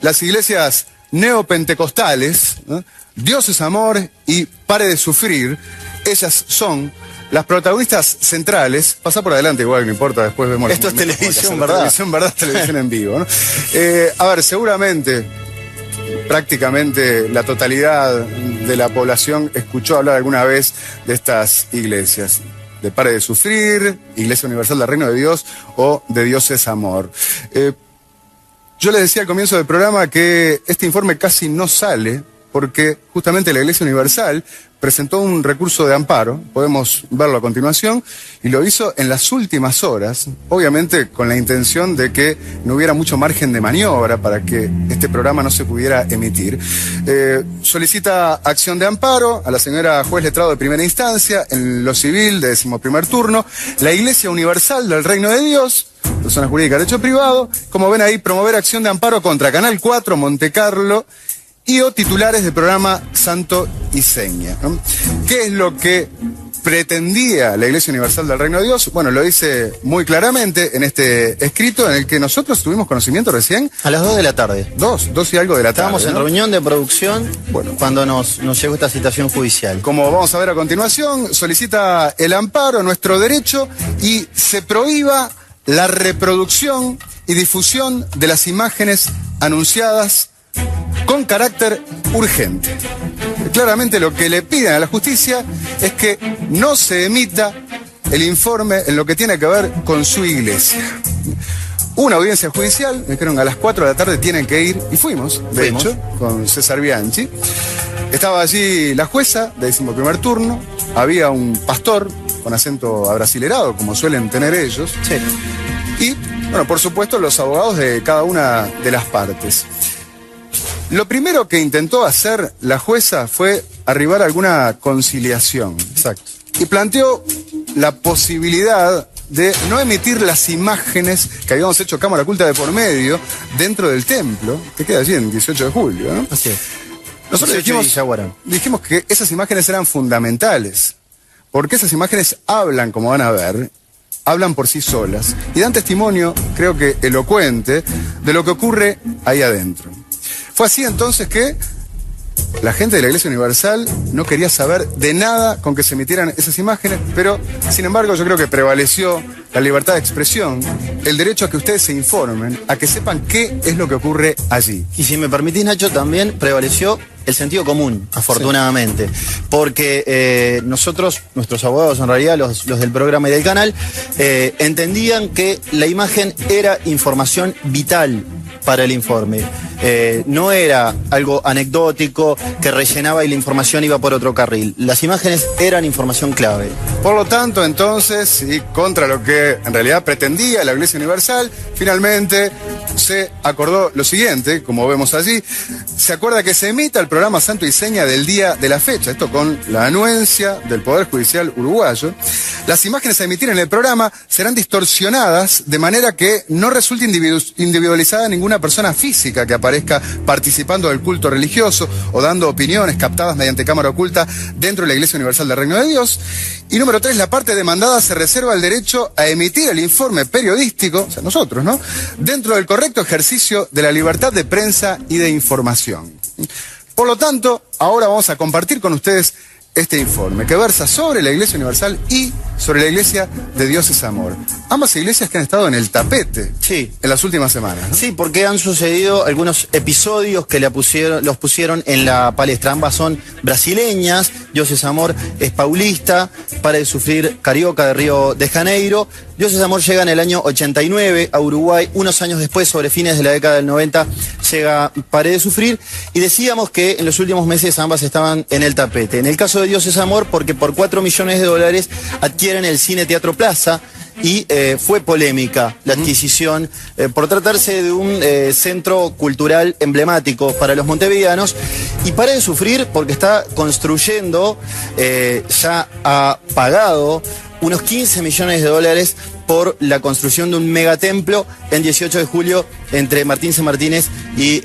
las iglesias neopentecostales, ¿no? Dios es amor y Pare de Sufrir, ellas son las protagonistas centrales. Pasa por adelante igual, no importa, después vemos... Esto es televisión, ¿verdad? Televisión, ¿verdad? Televisión en vivo, ¿no? A ver, seguramente, prácticamente la totalidad de la población escuchó hablar alguna vez de estas iglesias. De Pare de Sufrir, Iglesia Universal del Reino de Dios o de Dios es Amor. Yo les decía al comienzo del programa que este informe casi no sale porque justamente la Iglesia Universal presentó un recurso de amparo, podemos verlo a continuación, y lo hizo en las últimas horas, obviamente con la intención de que no hubiera mucho margen de maniobra para que este programa no se pudiera emitir. Solicita acción de amparo a la señora juez letrado de primera instancia en lo civil de 11º turno, la Iglesia Universal del Reino de Dios, persona jurídica de derecho privado, como ven ahí, promover acción de amparo contra Canal 4, Monte Carlo, y o titulares del programa Santo y Seña, ¿no? ¿Qué es lo que pretendía la Iglesia Universal del Reino de Dios? Bueno, lo dice muy claramente en este escrito en el que nosotros tuvimos conocimiento recién. A las 2 de la tarde. 2 y algo de la tarde. Estábamos en reunión de producción, bueno, cuando nos llegó esta citación judicial. Como vamos a ver a continuación, solicita el amparo, nuestro derecho, y se prohíba la reproducción y difusión de las imágenes anunciadas con carácter urgente. Claramente lo que le piden a la justicia es que no se emita el informe en lo que tiene que ver con su iglesia. Una audiencia judicial, me dijeron a las 4 de la tarde tienen que ir, y fuimos, de hecho, con César Bianchi. Estaba allí la jueza de 11º turno, había un pastor con acento abrasilerado, como suelen tener ellos, sí. Y, bueno, por supuesto, los abogados de cada una de las partes. Lo primero que intentó hacer la jueza fue arribar a alguna conciliación. Exacto. Y planteó la posibilidad de no emitir las imágenes que habíamos hecho cámara oculta de por medio dentro del templo, que queda allí en 18 de julio, ¿no? Así es. Nosotros dijimos que esas imágenes eran fundamentales, porque esas imágenes hablan, como van a ver, hablan por sí solas y dan testimonio, creo que elocuente, de lo que ocurre ahí adentro. Fue así entonces que la gente de la Iglesia Universal no quería saber de nada con que se emitieran esas imágenes, pero sin embargo yo creo que prevaleció la libertad de expresión, el derecho a que ustedes se informen, a que sepan qué es lo que ocurre allí. Y si me permitís, Nacho, también prevaleció el sentido común, afortunadamente, sí. Porque nosotros, nuestros abogados, en realidad los del programa y del canal, entendían que la imagen era información vital para el informe. No era algo anecdótico que rellenaba y la información iba por otro carril. Las imágenes eran información clave. Por lo tanto, entonces, y contra lo que en realidad pretendía la Iglesia Universal, finalmente se acordó lo siguiente, como vemos allí, se acuerda que se emita el programa Santo y Seña del día de la fecha, esto con la anuencia del Poder Judicial uruguayo. Las imágenes a emitir en el programa serán distorsionadas de manera que no resulte individualizada ninguna persona física que aparezca participando del culto religioso o dando opiniones captadas mediante cámara oculta dentro de la Iglesia Universal del Reino de Dios. Y número 3, la parte demandada se reserva el derecho a emitir el informe periodístico, o sea, nosotros, ¿no?, dentro del correcto ejercicio de la libertad de prensa y de información. Por lo tanto, ahora vamos a compartir con ustedes este informe que versa sobre la Iglesia Universal y sobre la Iglesia de Dios es Amor. Ambas iglesias que han estado en el tapete, sí, en las últimas semanas, ¿no? Sí, porque han sucedido algunos episodios que los pusieron en la palestra. Ambas son brasileñas, Dios es Amor es paulista, Pare de Sufrir carioca de Río de Janeiro. Dios es Amor llega en el año 89 a Uruguay, unos años después, sobre fines de la década del 90, llega Pare de Sufrir, y decíamos que en los últimos meses ambas estaban en el tapete. En el caso de Dios es Amor, porque por $4 millones adquieren el Cine Teatro Plaza, y fue polémica la adquisición por tratarse de un centro cultural emblemático para los montevideanos, y Pare de Sufrir porque está construyendo, ya ha pagado unos $15 millones por la construcción de un megatemplo en 18 de julio entre Martín C. Martínez y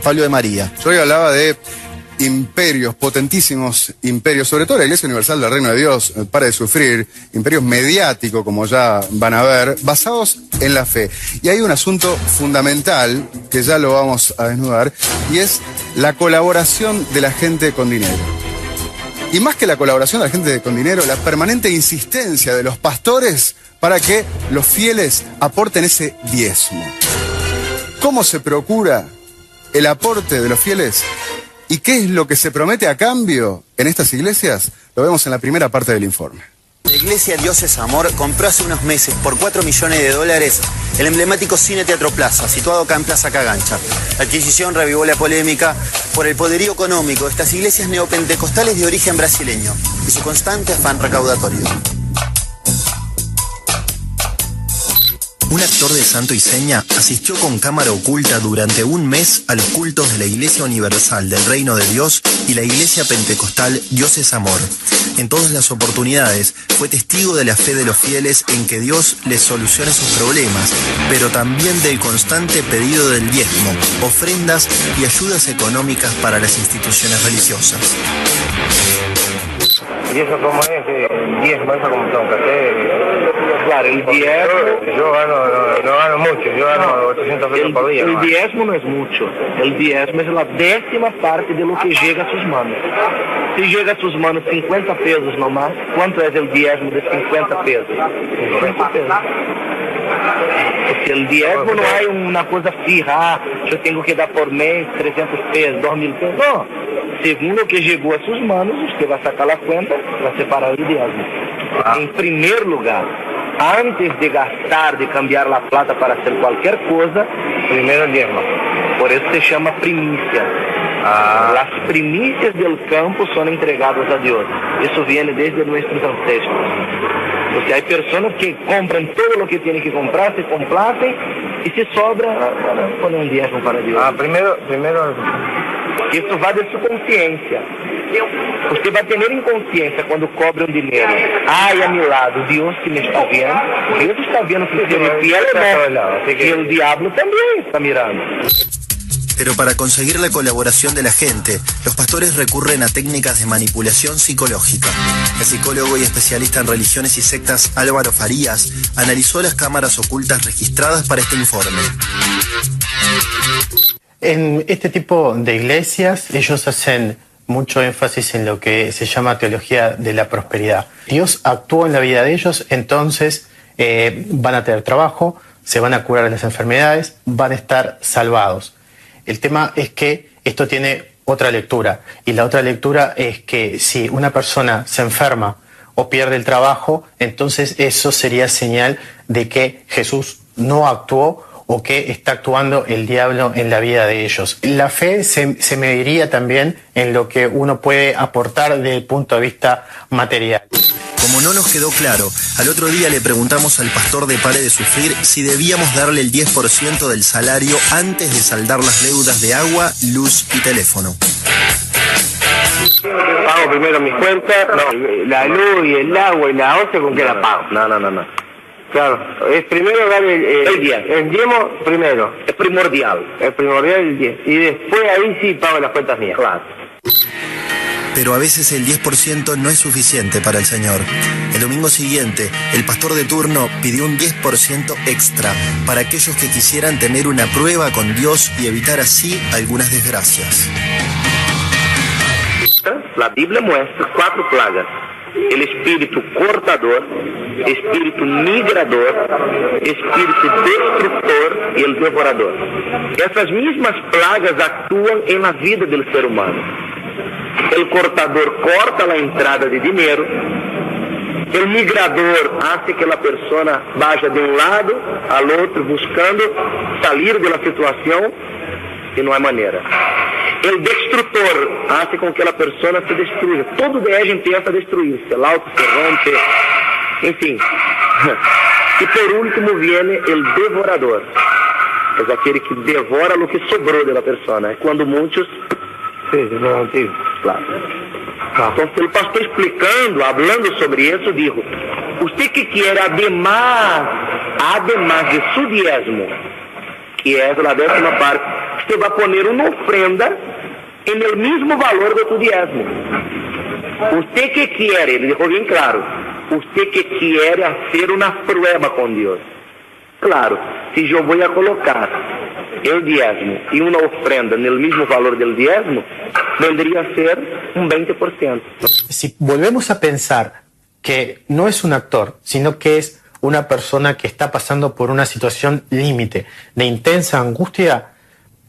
Pablo de María. Yo hoy hablaba de imperios, potentísimos imperios, sobre todo la Iglesia Universal del Reino de Dios, Pare de Sufrir, imperios mediáticos, como ya van a ver, basados en la fe. Y hay un asunto fundamental, que ya lo vamos a desnudar, y es la colaboración de la gente con dinero. Y más que la colaboración de la gente con dinero, la permanente insistencia de los pastores para que los fieles aporten ese diezmo. ¿Cómo se procura el aporte de los fieles? ¿Y qué es lo que se promete a cambio en estas iglesias? Lo vemos en la primera parte del informe. La iglesia Dios es Amor compró hace unos meses por $4 millones el emblemático Cine Teatro Plaza, situado acá en Plaza Cagancha. La adquisición revivó la polémica por el poderío económico de estas iglesias neopentecostales de origen brasileño y su constante afán recaudatorio. Un actor de santo y seña asistió con cámara oculta durante un mes a los cultos de la Iglesia Universal del Reino de Dios y la Iglesia Pentecostal Dios es Amor. En todas las oportunidades fue testigo de la fe de los fieles en que Dios les solucione sus problemas, pero también del constante pedido del diezmo, ofrendas y ayudas económicas para las instituciones religiosas. ¿Y eso cómo es? ¿El diezmo? ¿Eso cómo son? Claro, el diezmo... Yo no gano mucho, yo gano 800 pesos por día. El diezmo no es mucho. El diezmo es la 10ª parte de lo que llega a sus manos. Si llega a sus manos 50 pesos nomás, ¿cuánto es el diezmo de 50 pesos? 50 pesos. Porque el diezmo no hay una cosa fija, yo tengo que dar por mes 300 pesos, 2.000 pesos. No. Según lo que llegó a sus manos, usted va a sacar la cuenta, va a separar el diezmo. En primer lugar, antes de gastar, de cambiar la plata para hacer cualquier cosa, primero el diezmo. Por eso se llama primicia. Las primicias del campo son entregadas a Dios. Eso viene desde nuestros ancestros. Porque hay personas que compran todo lo que tienen que comprar, se complacen y se sobra para poner un diezmo para Dios. Primero... Eso va de su conciencia. Usted va a tener en conciencia cuando cobra un dinero. Ay, a mi lado, Dios que me está viendo. Dios está viendo que usted me fiel, y el diablo también está mirando. Pero para conseguir la colaboración de la gente, los pastores recurren a técnicas de manipulación psicológica. El psicólogo y especialista en religiones y sectas Álvaro Farías analizó las cámaras ocultas registradas para este informe. En este tipo de iglesias, ellos hacen mucho énfasis en lo que se llama teología de la prosperidad. Dios actuó en la vida de ellos, entonces van a tener trabajo, se van a curar de las enfermedades, van a estar salvados. El tema es que esto tiene otra lectura, y la otra lectura es que si una persona se enferma o pierde el trabajo, entonces eso sería señal de que Jesús no actuó o que está actuando el diablo en la vida de ellos. La fe se mediría también en lo que uno puede aportar desde el punto de vista material. Como no nos quedó claro, al otro día le preguntamos al pastor de Pare de Sufrir si debíamos darle el 10% del salario antes de saldar las deudas de agua, luz y teléfono. Pago primero mis cuentas, la luz y el agua y la once, ¿con qué la pago? No. Claro, es primero dar el diezmo primero. Es primordial el diezmo. Y después ahí sí pago las cuentas mías. Claro. Pero a veces el 10% no es suficiente para el Señor. El domingo siguiente, el pastor de turno pidió un 10% extra para aquellos que quisieran tener una prueba con Dios y evitar así algunas desgracias. La Biblia muestra 4 plagas: el espíritu cortador, espíritu migrador, espíritu destructor y el devorador. Essas mismas plagas actúan en la vida del ser humano. El cortador corta la entrada de dinero, el migrador hace que la persona vaya de un lado al otro buscando salir de la situación y no hay manera. El destructor hace con que la persona se destruya. Todo de ella empieza a destruirse, el auto se rompe, en fin. Y por último viene el devorador. Es aquel que devora lo que sobró de la persona. Es cuando muchos... Sí, es lo antiguo. Claro. Entonces el pastor explicando, hablando sobre eso, dijo: usted que quiere además de su diezmo, que es la 10ª parte, usted va a poner una ofrenda en el mismo valor de tu diezmo. Usted que quiere, le dijo bien claro, usted que quiere hacer una prueba con Dios. Claro, si yo voy a colocar el diezmo y una ofrenda en el mismo valor del diezmo, vendría a ser un 20%. Si volvemos a pensar que no es un actor, sino que es una persona que está pasando por una situación límite de intensa angustia,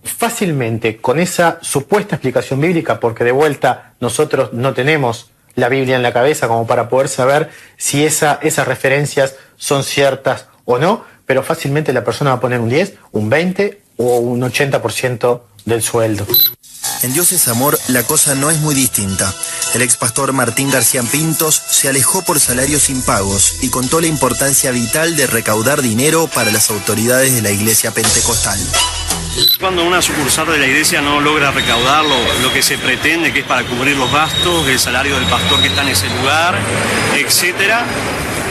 fácilmente con esa supuesta explicación bíblica, porque de vuelta nosotros no tenemos la Biblia en la cabeza como para poder saber si esas referencias son ciertas o no, pero fácilmente la persona va a poner un 10, un 20 o un 80% del sueldo. En Dios es Amor la cosa no es muy distinta. El ex pastor Martín García Pintos se alejó por salarios impagos y contó la importancia vital de recaudar dinero para las autoridades de la iglesia pentecostal. Cuando una sucursal de la iglesia no logra recaudar lo que se pretende, que es para cubrir los gastos, el salario del pastor que está en ese lugar, etcétera,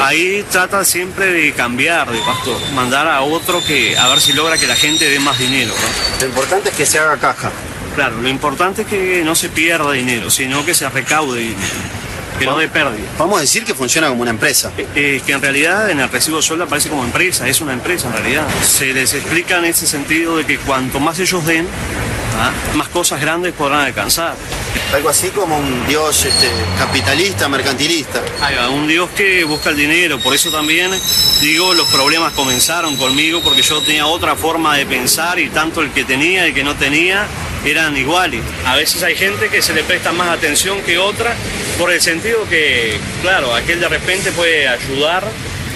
ahí trata siempre de cambiar de pastor, mandar a otro a ver si logra que la gente dé más dinero, ¿no? Lo importante es que se haga caja. Claro, lo importante es que no se pierda dinero, sino que se recaude dinero, que no dé pérdida. Vamos a decir que funciona como una empresa. Que en realidad en el recibo de sueldo aparece como empresa, es una empresa en realidad. Se les explica en ese sentido de que cuanto más ellos den, más cosas grandes podrán alcanzar. Algo así como un Dios capitalista, mercantilista. Un Dios que busca el dinero, por eso también digo, los problemas comenzaron conmigo porque yo tenía otra forma de pensar y tanto el que tenía y el que no tenía eran iguales. A veces hay gente que se le presta más atención que otra por el sentido que, claro, aquel de repente puede ayudar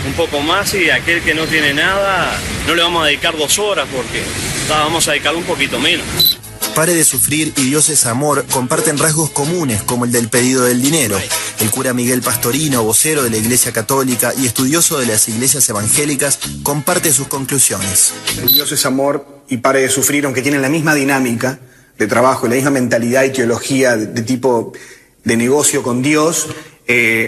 un poco más y aquel que no tiene nada no le vamos a dedicar 2 horas porque vamos a dedicar un poquito menos. Pare de Sufrir y Dios es Amor comparten rasgos comunes como el del pedido del dinero. El cura Miguel Pastorino, vocero de la Iglesia Católica y estudioso de las iglesias evangélicas, comparte sus conclusiones. Dios es Amor y Pare de Sufrir, aunque tienen la misma dinámica de trabajo, la misma mentalidad y teología de tipo de negocio con Dios,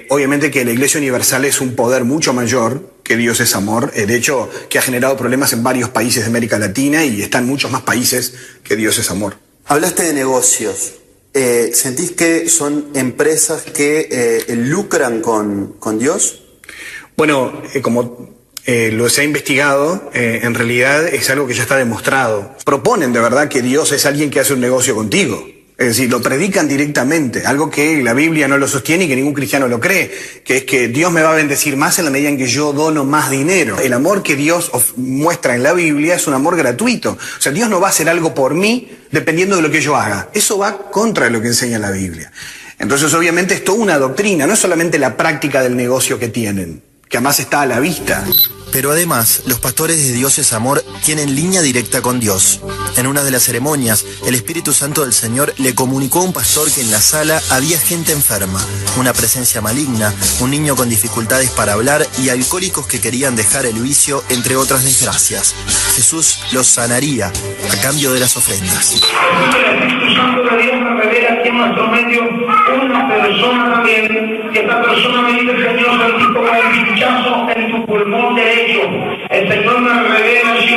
obviamente que la Iglesia Universal es un poder mucho mayor que Dios es Amor, de hecho que ha generado problemas en varios países de América Latina y está en muchos más países que Dios es Amor. Hablaste de negocios. ¿Sentís que son empresas que lucran con Dios? Bueno, como lo se ha investigado, en realidad es algo que ya está demostrado. Proponen de verdad que Dios es alguien que hace un negocio contigo. Es decir, lo predican directamente, algo que la Biblia no lo sostiene y que ningún cristiano lo cree, que es que Dios me va a bendecir más en la medida en que yo dono más dinero. El amor que Dios muestra en la Biblia es un amor gratuito. O sea, Dios no va a hacer algo por mí dependiendo de lo que yo haga. Eso va contra lo que enseña la Biblia. Entonces, obviamente, es toda una doctrina, no es solamente la práctica del negocio que tienen, que además está a la vista. Pero además, los pastores de Dios es Amor tienen línea directa con Dios. En una de las ceremonias, el Espíritu Santo del Señor le comunicó a un pastor que en la sala había gente enferma, una presencia maligna, un niño con dificultades para hablar y alcohólicos que querían dejar el vicio, entre otras desgracias. Jesús los sanaría a cambio de las ofrendas. El Espíritu Santo de Dios me revela aquí en nuestro medio una persona también, que esta persona me dice: Señor, sentí como un pinchazo en tu pulmón derecho. El Señor me revela así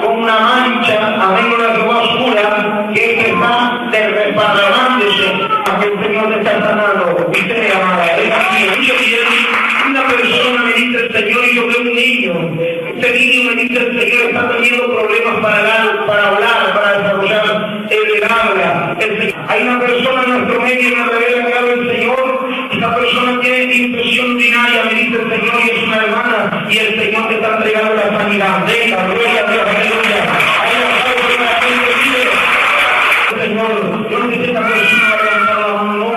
como una mancha, amén, una ropa oscura, que está desparramándose, a que el Señor te está sanando. Usted me amaba, es aquí. Una persona me dice el Señor y yo veo un niño. Este niño me dice el Señor está teniendo problemas para hablar, para desarrollar el habla. Hay una persona en nuestro medio que me revela que habla el Señor. Esta persona tiene infección urinaria, me dice el Señor, y es una hermana, y el Señor te está entregando la sanidad. Venga, gloria a Dios, aleluya. Hay una causa que la gente pide. Señor, yo no sé si esta persona va a levantar la mano, no,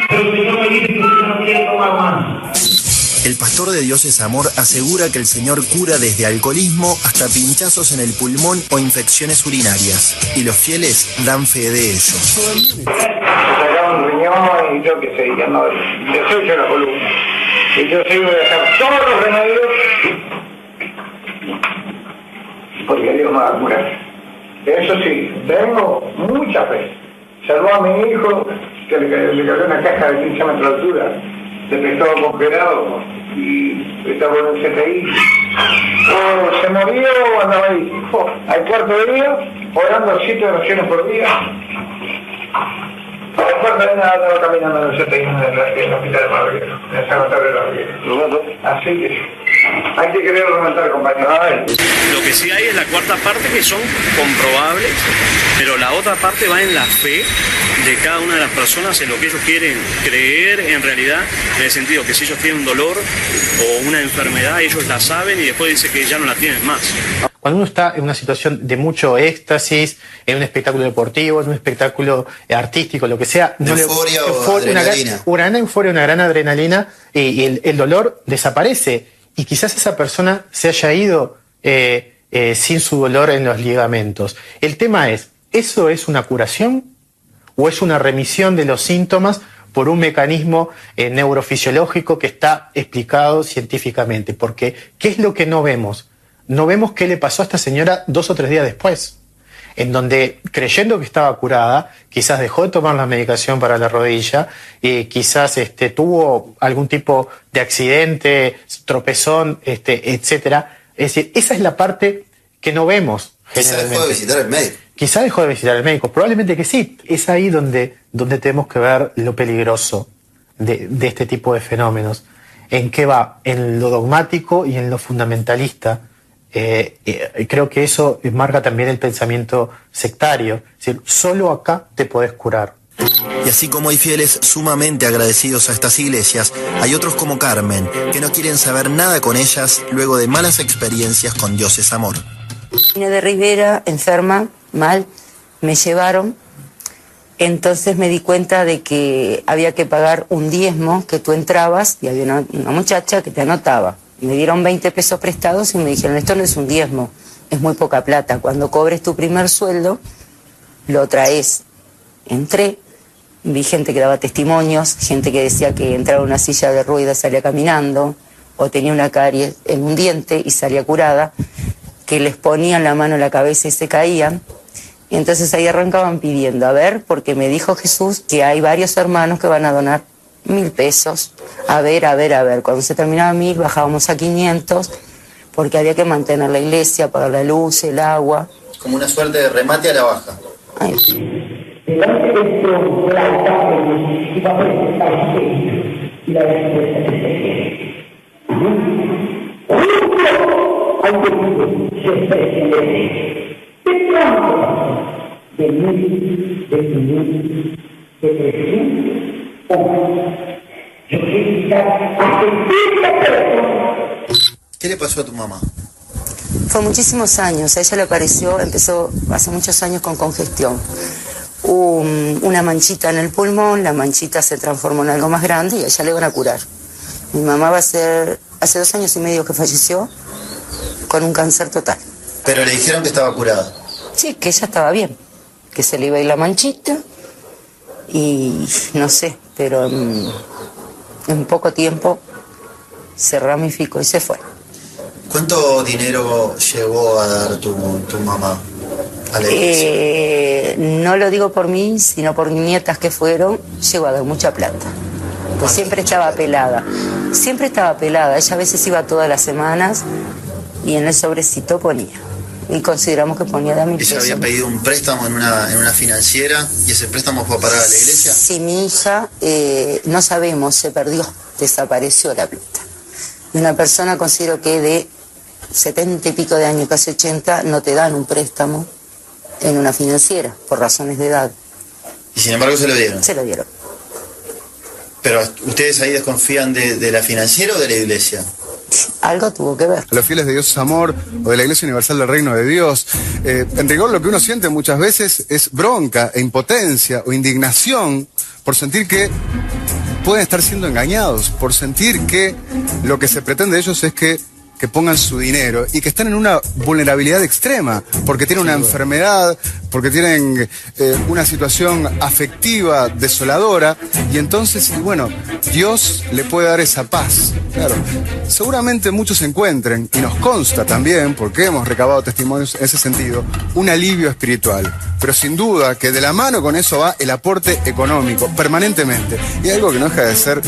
pero el Señor me dice que usted no quiere tomar más. El pastor de Dios es Amor asegura que el Señor cura desde alcoholismo hasta pinchazos en el pulmón o infecciones urinarias, y los fieles dan fe de ello. Sacaron un riñón y yo qué sé, ya no, desecho la columna. Y yo sigo de hacer todos los remedios porque Dios me va a curar. Eso sí, tengo mucha fe. Salvó a mi hijo, que le cayó una caja de 15 metros de altura, de pescado congelado y estaba en el CTI. Se murió, andaba ahí al cuarto de día, orando 7 oraciones por día. Después me andaba caminando en el 71 en el hospital de Madrid, en San Antonio de la Villa. Así que hay que querer levantar, compañero. Lo que sí hay es la cuarta parte, que son comprobables, pero la otra parte va en la fe de cada una de las personas, en lo que ellos quieren creer en realidad, en el sentido que si ellos tienen un dolor o una enfermedad, ellos la saben y después dice que ya no la tienen más. Cuando uno está en una situación de mucho éxtasis, en un espectáculo deportivo, en un espectáculo artístico, lo que sea, euforia o adrenalina. Una gran euforia, una gran adrenalina, y el dolor desaparece. Y quizás esa persona se haya ido sin su dolor en los ligamentos. El tema es, ¿eso es una curación o es una remisión de los síntomas por un mecanismo neurofisiológico que está explicado científicamente? Porque, ¿qué es lo que no vemos? No vemos qué le pasó a esta señora 2 o 3 días después, en donde, creyendo que estaba curada, quizás dejó de tomar la medicación para la rodilla, quizás tuvo algún tipo de accidente, tropezón, etcétera. Es decir, esa es la parte que no vemos generalmente. Quizás dejó de visitar al médico. Quizás dejó de visitar al médico, probablemente que sí. Es ahí donde tenemos que ver lo peligroso de este tipo de fenómenos. ¿En qué va? En lo dogmático y en lo fundamentalista. Creo que eso marca también el pensamiento sectario. Es decir, solo acá te podés curar. Y así como hay fieles sumamente agradecidos a estas iglesias, hay otros como Carmen, que no quieren saber nada con ellas luego de malas experiencias con Dios es Amor. Vine de Rivera, enferma, mal, me llevaron. Entonces me di cuenta de que había que pagar un diezmo, que tú entrabas y había una muchacha que te anotaba. Me dieron 20 pesos prestados y me dijeron, esto no es un diezmo, es muy poca plata. Cuando cobres tu primer sueldo, lo traes. Entré, vi gente que daba testimonios, gente que decía que entraba en una silla de ruedas, salía caminando, o tenía una caries en un diente y salía curada, que les ponían la mano en la cabeza y se caían. Y entonces ahí arrancaban pidiendo, a ver, porque me dijo Jesús que hay varios hermanos que van a donar 1.000 pesos. A ver. Cuando se terminaba 1.000 bajábamos a 500, porque había que mantener la iglesia, pagar la luz, el agua. Como una suerte de remate a la baja. Ay. ¿Qué le pasó a tu mamá? Fue muchísimos años, a ella le apareció, empezó hace muchos años con congestión. Una manchita en el pulmón, la manchita se transformó en algo más grande y a ella le van a curar. Mi mamá va a ser, hace 2 años y medio que falleció, con un cáncer total. Pero le dijeron que estaba curada. Sí, que ella estaba bien, que se le iba a ir la manchita y no sé, pero en poco tiempo se ramificó y se fue. ¿Cuánto dinero llegó a dar tu mamá a la iglesia? No lo digo por mí, sino por mis nietas que fueron, llegó a dar mucha plata. Pues siempre estaba pelada. Siempre estaba pelada. Ella a veces iba todas las semanas y en el sobrecito ponía. Y consideramos que ponía de 1.000 pesos. ¿Ella había pedido un préstamo en una financiera y ese préstamo fue a parar a la iglesia? Sí, mi hija, no sabemos, se perdió, desapareció la plata. Y una persona, considero que de 70 y pico de años, casi 80, no te dan un préstamo en una financiera, por razones de edad. ¿Y sin embargo se lo dieron? Se lo dieron. ¿Pero ustedes ahí desconfían de la financiera o de la iglesia? Algo tuvo que ver. Los fieles de Dios es Amor o de la Iglesia Universal del Reino de Dios, en rigor lo que uno siente muchas veces es bronca e impotencia o indignación por sentir que pueden estar siendo engañados, por sentir que lo que se pretende de ellos es que pongan su dinero y que están en una vulnerabilidad extrema, porque tienen una enfermedad, porque tienen una situación afectiva desoladora, y entonces, bueno, Dios le puede dar esa paz. Claro, seguramente muchos encuentren, y nos consta también, porque hemos recabado testimonios en ese sentido, un alivio espiritual. Pero sin duda que de la mano con eso va el aporte económico, permanentemente. Y algo que no deja de ser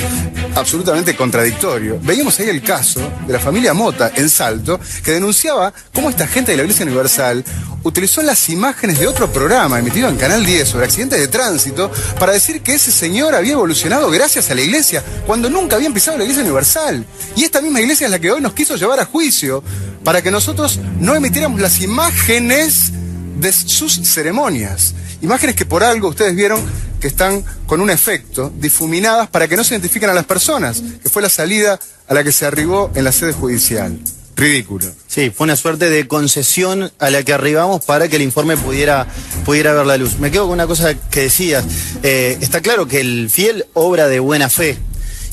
absolutamente contradictorio. Veíamos ahí el caso de la familia Mota en Salto, que denunciaba cómo esta gente de la Iglesia Universal utilizó las imágenes de otro programa emitido en Canal 10 sobre accidentes de tránsito para decir que ese señor había evolucionado gracias a la Iglesia, cuando nunca habían pisado la Iglesia Universal. Y esta misma Iglesia es la que hoy nos quiso llevar a juicio para que nosotros no emitiéramos las imágenes de sus ceremonias. Imágenes que por algo ustedes vieron que están con un efecto, difuminadas para que no se identifiquen a las personas, que fue la salida a la que se arribó en la sede judicial. Ridículo. Sí, fue una suerte de concesión a la que arribamos para que el informe pudiera ver la luz. Me quedo con una cosa que decías. Está claro que el fiel obra de buena fe.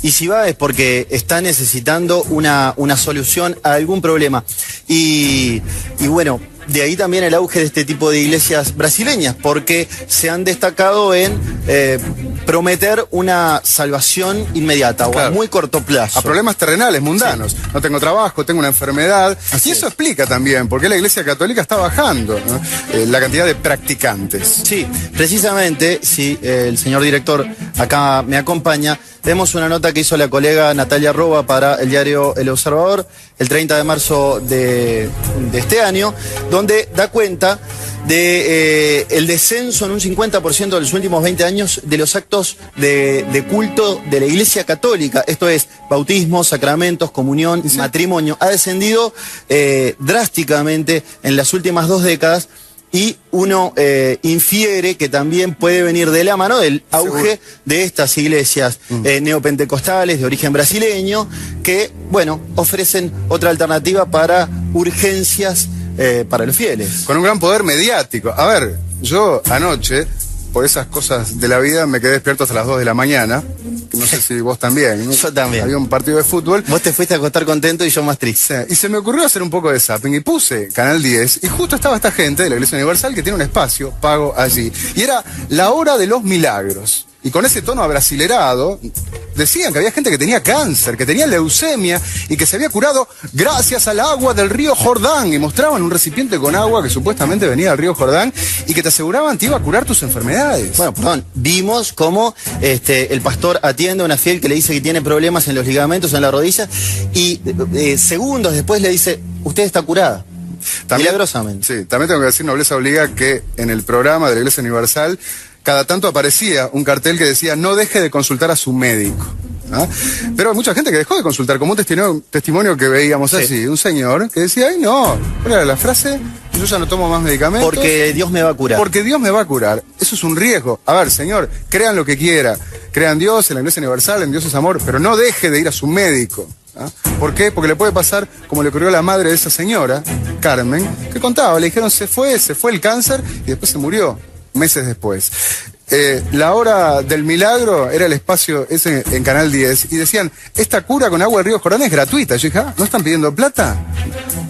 Y si va es porque está necesitando una solución a algún problema. Y bueno, de ahí también el auge de este tipo de iglesias brasileñas, porque se han destacado en prometer una salvación inmediata, claro, o a muy corto plazo. A problemas terrenales, mundanos. Sí. No tengo trabajo, tengo una enfermedad. Así y eso explica también por qué la Iglesia Católica está bajando, ¿no? La cantidad de practicantes. Sí, precisamente, si el señor director acá me acompaña, vemos una nota que hizo la colega Natalia Roba para el diario El Observador el 30 de marzo de este año, donde da cuenta de el descenso en un 50% de los últimos 20 años de los actos de culto de la Iglesia Católica. Esto es, bautismo, sacramentos, comunión, ¿sí? Matrimonio. Ha descendido drásticamente en las últimas 2 décadas. Y uno infiere que también puede venir de la mano del auge de estas iglesias neopentecostales de origen brasileño que, bueno, ofrecen otra alternativa para urgencias para los fieles. Con un gran poder mediático. A ver, yo anoche, por esas cosas de la vida, me quedé despierto hasta las 2 de la mañana. No sé si vos también, ¿no? Yo también. Había un partido de fútbol. Vos te fuiste a acostar contento y yo más triste. Sí, y se me ocurrió hacer un poco de zapping y puse Canal 10 y justo estaba esta gente de la Iglesia Universal que tiene un espacio pago allí. Y era la hora de los milagros. Y con ese tono abrasilerado, decían que había gente que tenía cáncer, que tenía leucemia y que se había curado gracias al agua del río Jordán. Y mostraban un recipiente con agua que supuestamente venía del río Jordán y que te aseguraban te iba a curar tus enfermedades. Bueno, perdón, vimos cómo el pastor atiende a una fiel que le dice que tiene problemas en los ligamentos, en la rodilla, y segundos después le dice, usted está curada. También, milagrosamente. Sí, también tengo que decir, nobleza obliga, que en el programa de la Iglesia Universal cada tanto aparecía un cartel que decía no deje de consultar a su médico. ¿Ah? Pero hay mucha gente que dejó de consultar, como un testimonio que veíamos así, un señor que decía, ay no, ¿cuál era la frase? Yo ya no tomo más medicamentos. Porque Dios me va a curar. Porque Dios me va a curar. Eso es un riesgo. A ver, señor, crean lo que quiera. Crean en Dios, en la Iglesia Universal, en Dios es amor, pero no deje de ir a su médico. ¿Ah? ¿Por qué? Porque le puede pasar como le ocurrió a la madre de esa señora, Carmen, que contaba, le dijeron se fue el cáncer y después se murió meses después. La hora del milagro era el espacio ese en Canal 10 y decían, esta cura con agua del río Jordán es gratuita. Yo dije, ¿no están pidiendo plata?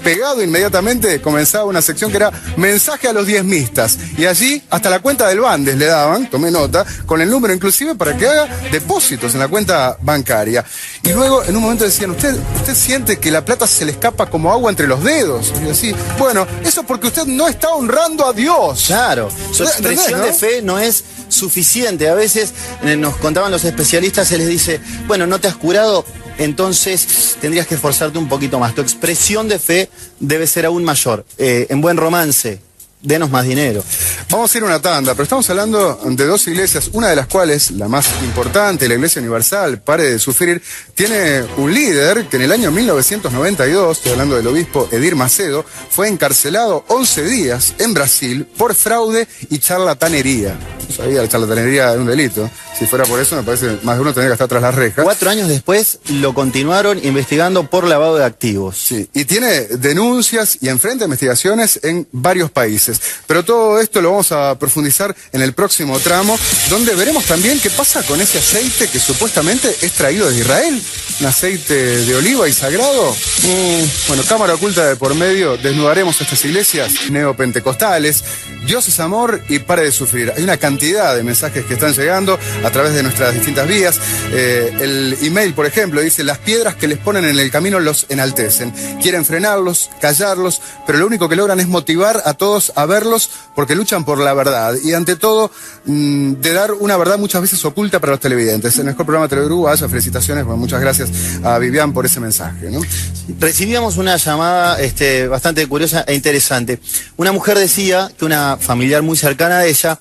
Pegado inmediatamente comenzaba una sección que era mensaje a los diezmistas y allí hasta la cuenta del Bandes le daban, tomé nota, con el número inclusive para que haga depósitos en la cuenta bancaria. Y luego en un momento decían, ¿usted siente que la plata se le escapa como agua entre los dedos? Y así, bueno, eso es porque usted no está honrando a Dios. Claro, su expresión de fe no es suficiente. A veces nos contaban los especialistas, se les dice, bueno, no te has curado, entonces tendrías que esforzarte un poquito más. Tu expresión de fe debe ser aún mayor. En buen romance, denos más dinero. Vamos a ir a una tanda, pero estamos hablando de 2 iglesias, una de las cuales, la más importante, la Iglesia Universal, Pare de Sufrir, tiene un líder que en el año 1992, estoy hablando del obispo Edir Macedo, fue encarcelado 11 días en Brasil por fraude y charlatanería. No sabía, la charlatanería era un delito. Si fuera por eso, me parece que más de uno tendría que estar tras las rejas. 4 años después lo continuaron investigando por lavado de activos. Sí, y tiene denuncias y enfrenta investigaciones en varios países. Pero todo esto lo vamos a profundizar en el próximo tramo, donde veremos también qué pasa con ese aceite que supuestamente es traído desde Israel. Un aceite de oliva y sagrado. Bueno, cámara oculta de por medio, desnudaremos estas iglesias neopentecostales. Dios es amor y pare de sufrir. Hay una cantidad de mensajes que están llegando a través de nuestras distintas vías. El email, por ejemplo, dice: las piedras que les ponen en el camino los enaltecen. Quieren frenarlos, callarlos, pero lo único que logran es motivar a todos a verlos porque luchan por la verdad. Y ante todo, de dar una verdad muchas veces oculta para los televidentes. En el mejor programa de Teleuruguaya, felicitaciones, bueno, muchas gracias a Vivian por ese mensaje, ¿no? Recibíamos una llamada bastante curiosa e interesante. Una mujer decía que una familiar muy cercana a ella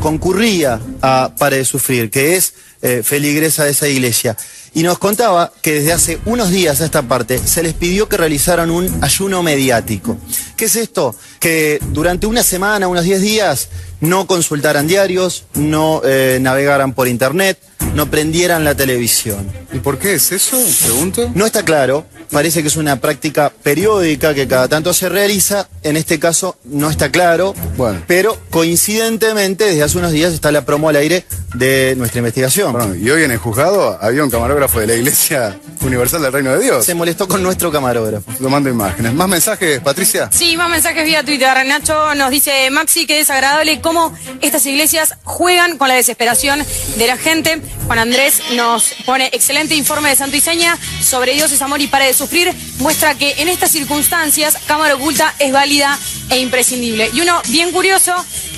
concurría a Pare de Sufrir, que es feligresa de esa iglesia, y nos contaba que desde hace unos días a esta parte se les pidió que realizaran un ayuno mediático. ¿Qué es esto? Que durante una semana, unos 10 días, no consultaran diarios, no navegaran por internet, no prendieran la televisión. ¿Y por qué es eso? Pregunto. No está claro, parece que es una práctica periódica que cada tanto se realiza, en este caso no está claro, bueno, pero coincidentemente desde hace unos días está la promo al aire de nuestra investigación. Bueno, y hoy en el juzgado había un camarógrafo de la Iglesia Universal del Reino de Dios. Se molestó con nuestro camarógrafo. Tomando imágenes. ¿Más mensajes, Patricia? Sí, más mensajes vía Twitter. Nacho nos dice: Maxi, que desagradable cómo estas iglesias juegan con la desesperación de la gente. Juan Andrés nos pone: excelente informe de Santo y Seña sobre Dios es amor y Pare de Sufrir. Muestra que en estas circunstancias cámara oculta es válida e imprescindible. Y uno bien curioso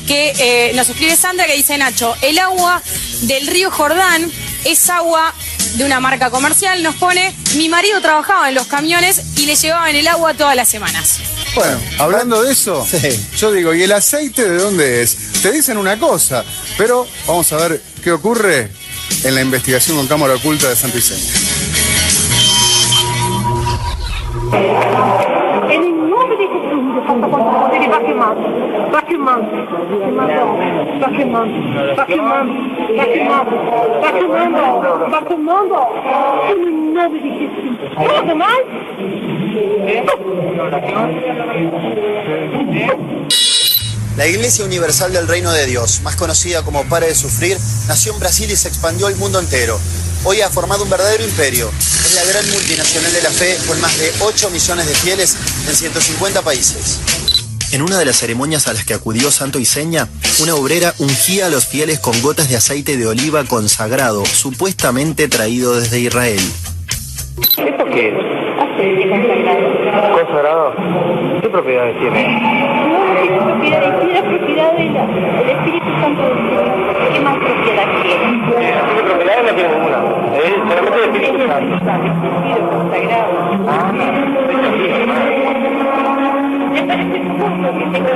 que nos escribe Sandra, que dice: Nacho, el agua del río Jordán es agua de una marca comercial. Nos pone: mi marido trabajaba en los camiones y le llevaban el agua todas las semanas. Bueno, hablando de eso, sí, yo digo, ¿y el aceite de dónde es? Te dicen una cosa, pero vamos a ver qué ocurre en la investigación con cámara oculta de Santo y Seña. En el nombre de Jesús, ele vai queimando, vai queimando, vai queimando, vai queimando, vai queimando, vai queimando, vai queimando, en el nombre de Jesús. ¿Todo mal? La Iglesia Universal del Reino de Dios, más conocida como Pare de Sufrir, nació en Brasil y se expandió al mundo entero. Hoy ha formado un verdadero imperio. Es la gran multinacional de la fe con más de 8 millones de fieles en 150 países. En una de las ceremonias a las que acudió Santo y Seña, una obrera ungía a los fieles con gotas de aceite de oliva consagrado, supuestamente traído desde Israel. ¿Esto qué es? Aceite consagrado. ¿Consagrado? ¿Qué propiedades tiene? No, tiene propiedades, tiene la propiedad del Espíritu Santo de Dios. ¿Qué más propiedad quiere? ¿Qué propiedades no tiene ninguna? Solamente el Espíritu Santo. Espíritu consagrado. Me parece justo que tenga...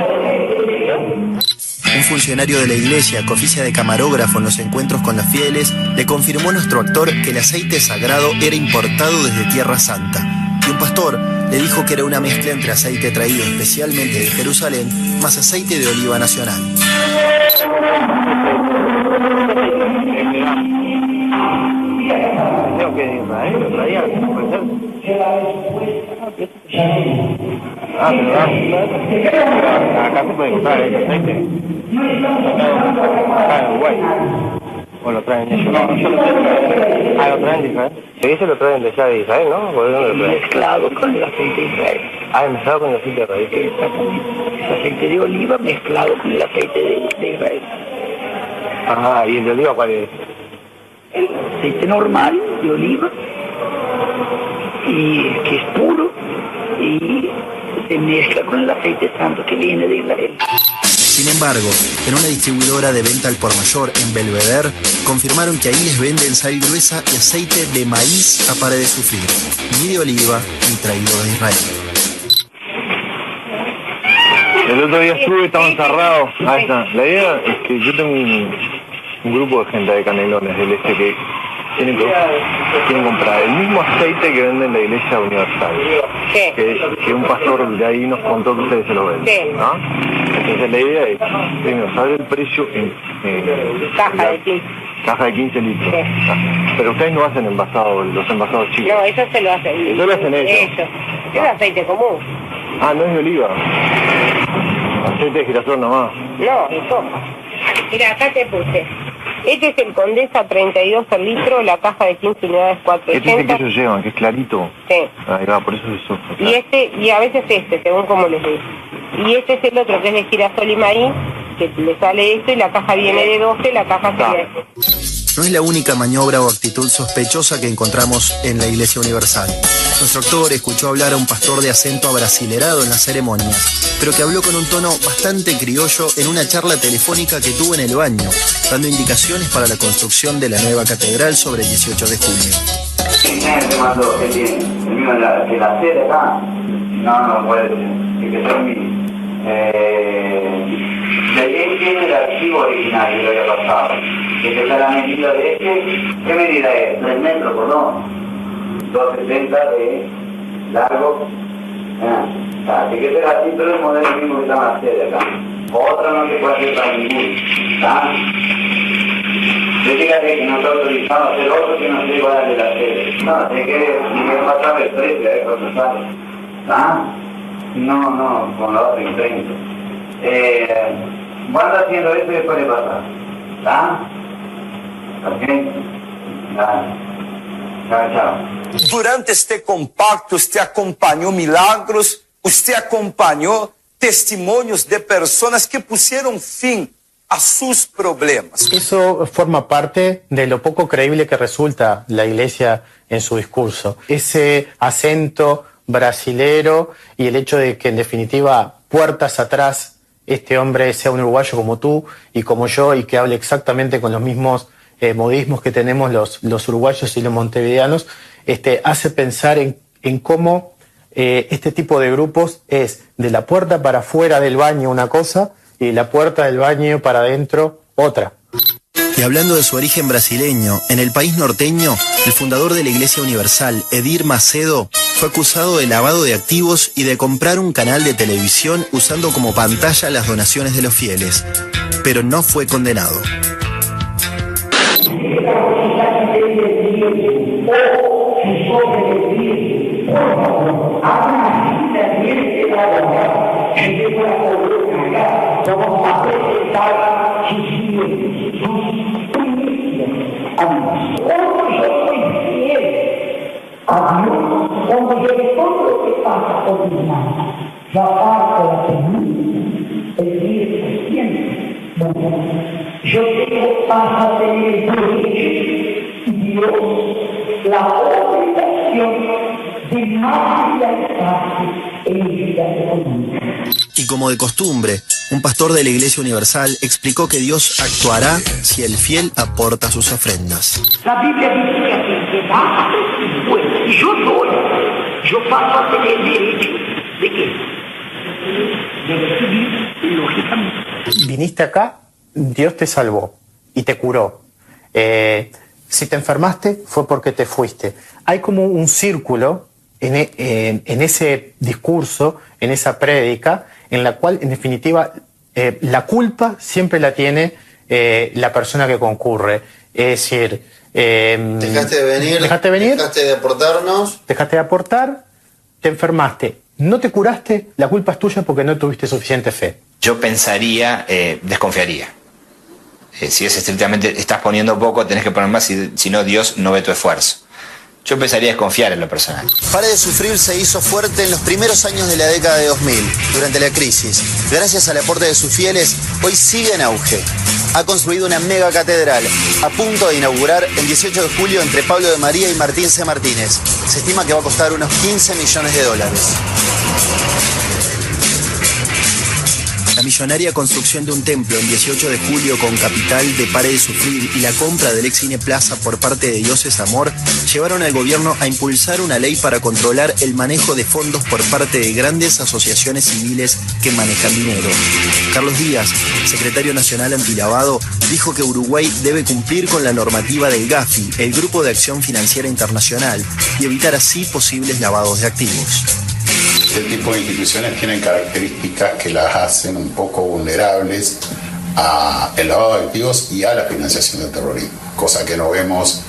Un funcionario de la iglesia que oficia de camarógrafo en los encuentros con los fieles le confirmó a nuestro actor que el aceite sagrado era importado desde Tierra Santa. Y un pastor le dijo que era una mezcla entre aceite traído especialmente de Jerusalén más aceite de oliva nacional. Creo que de Israel lo traían, puede ser. Pero acá se puede comprar el aceite. Acá en Uruguay. ¿O lo traen ellos? No, yo lo traigo. Ah, ¿lo traen de Israel? Sí, se lo traen de allá de Israel, ¿no? ¿Por dónde lo traen? Mezclado con el aceite de Israel. Ah, mezclado con el aceite de Israel. Exactamente. Es aceite de oliva mezclado con el aceite de Israel. Ajá, ¿y el de oliva cuál es? El aceite normal de oliva, y que es puro, y se mezcla con el aceite santo que viene de Israel. Sin embargo, en una distribuidora de venta al por mayor en Belvedere, confirmaron que ahí les venden sal gruesa y aceite de maíz a Pare de Sufrir, ni de oliva ni traído de Israel. El otro día estuve, estaban cerrados. Ahí está. La idea es que yo tengo un grupo de gente de Canelones del Este que quieren comprar el mismo aceite que vende en la Iglesia Universal. Que un pastor de ahí nos contó que ustedes se lo venden. ¿No? Entonces la idea es, primero, saber el precio en Caja de 15. Caja de 15 litros. Pero ustedes no hacen los envasados chicos. No, eso se lo hacen. Eso lo hacen ellos. Es aceite común. Ah, no es de oliva. Aceite de girasol nomás. No, de soja. Mira, acá te puse. Este es el Condesa 32 al litro, la caja de 15 unidades 480. Este es el que ellos llevan, que es clarito. Sí. Ahí va, por eso es soja. Y a veces según como les digo. Y este es el otro que es de girasol y maíz, que le sale esto y la caja viene de 12, la caja sería... no es la única maniobra o actitud sospechosa que encontramos en la Iglesia Universal. Nuestro actor escuchó hablar a un pastor de acento abrasilerado en las ceremonias, pero que habló con un tono bastante criollo en una charla telefónica que tuvo en el baño, dando indicaciones para la construcción de la nueva catedral sobre el 18 de julio. Te mandó el mío de la sede acá. No puede ser. Es que son míos. ¿Quién tiene el archivo original que lo había pasado? Que te da la medida de ¿qué medida es? 3 metros por 2,70 de largo. Así que este ratito es el modelo mismo que está en la sede acá. Otra no se puede hacer para ninguno. Fíjate que no está autorizado a hacer otro que no se va a darle la sede. No, así que pasar el precio, procesar. No, con la otra intento. Manda haciendo esto y después le pasa. ¿Ok? Chao. Durante este compacto, usted acompañó milagros, usted acompañó testimonios de personas que pusieron fin a sus problemas. Eso forma parte de lo poco creíble que resulta la Iglesia en su discurso. Ese acento brasilero y el hecho de que en definitiva puertas atrás este hombre sea un uruguayo como tú y como yo y que hable exactamente con los mismos modismos que tenemos los uruguayos y los montevideanos, hace pensar en cómo este tipo de grupos es de la puerta para afuera del baño una cosa y de la puerta del baño para adentro otra. Y hablando de su origen brasileño, en el país norteño, el fundador de la Iglesia Universal, Edir Macedo, fue acusado de lavado de activos y de comprar un canal de televisión usando como pantalla las donaciones de los fieles, pero no fue condenado. Cuando yo todo lo que pasa por mi mano, ya parte de mí, el Espíritu siempre. Yo tengo para tener el derecho y Dios la obligación de materializarse en mi vida económica. Y como de costumbre, un pastor de la Iglesia Universal explicó que Dios actuará si el fiel aporta sus ofrendas. La Biblia dice que aquel que da, pues, y yo doy, yo paso a tener derecho de qué? De recibir, lógicamente. Viniste acá, Dios te salvó y te curó. Si te enfermaste, fue porque te fuiste. Hay como un círculo en ese discurso, en esa prédica, en la cual, en definitiva, la culpa siempre la tiene la persona que concurre. Es decir, dejaste de venir, dejaste de aportarnos. Dejaste de aportar, te enfermaste, no te curaste, la culpa es tuya porque no tuviste suficiente fe. Yo pensaría, desconfiaría. Si es estrictamente, estás poniendo poco, tenés que poner más, si no, Dios no ve tu esfuerzo. Yo empezaría a desconfiar en lo personal. Pare de Sufrir se hizo fuerte en los primeros años de la década de 2000, durante la crisis. Gracias al aporte de sus fieles, hoy sigue en auge. Ha construido una mega catedral, a punto de inaugurar el 18 de julio entre Pablo de María y Martín C. Martínez. Se estima que va a costar unos $15 millones. La millonaria construcción de un templo en 18 de julio con capital de Pare de Sufrir y la compra del ex Cine Plaza por parte de Dios es Amor llevaron al gobierno a impulsar una ley para controlar el manejo de fondos por parte de grandes asociaciones civiles que manejan dinero. Carlos Díaz, secretario nacional antilavado, dijo que Uruguay debe cumplir con la normativa del GAFI, el Grupo de Acción Financiera Internacional, y evitar así posibles lavados de activos. Este tipo de instituciones tienen características que las hacen un poco vulnerables al lavado de activos y a la financiación del terrorismo, cosa que no vemos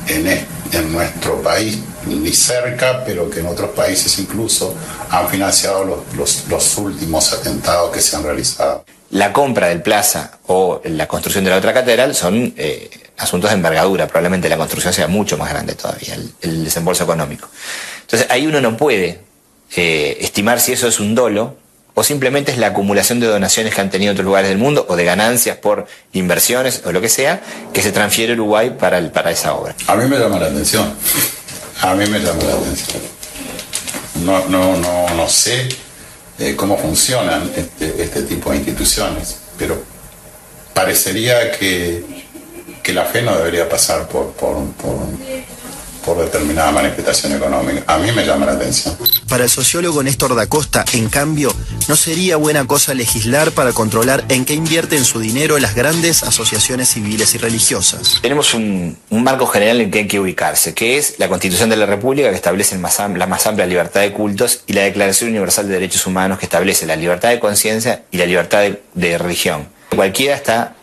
en nuestro país ni cerca, pero que en otros países incluso han financiado los últimos atentados que se han realizado. La compra del Plaza o la construcción de la otra catedral son asuntos de envergadura. Probablemente la construcción sea mucho más grande todavía, el desembolso económico. Entonces ahí uno no puede estimar si eso es un dolo o simplemente es la acumulación de donaciones que han tenido otros lugares del mundo o de ganancias por inversiones o lo que sea, que se transfiere a Uruguay para esa obra. A mí me llama la atención. No sé cómo funcionan este tipo de instituciones, pero parecería que la fe no debería pasar por determinada manifestación económica. A mí me llama la atención. Para el sociólogo Néstor da Costa, en cambio, ¿no sería buena cosa legislar para controlar en qué invierten su dinero las grandes asociaciones civiles y religiosas? Tenemos un marco general en que hay que ubicarse, que es la Constitución de la República, que establece la más amplia libertad de cultos, y la Declaración Universal de Derechos Humanos, que establece la libertad de conciencia y la libertad de religión. Cualquiera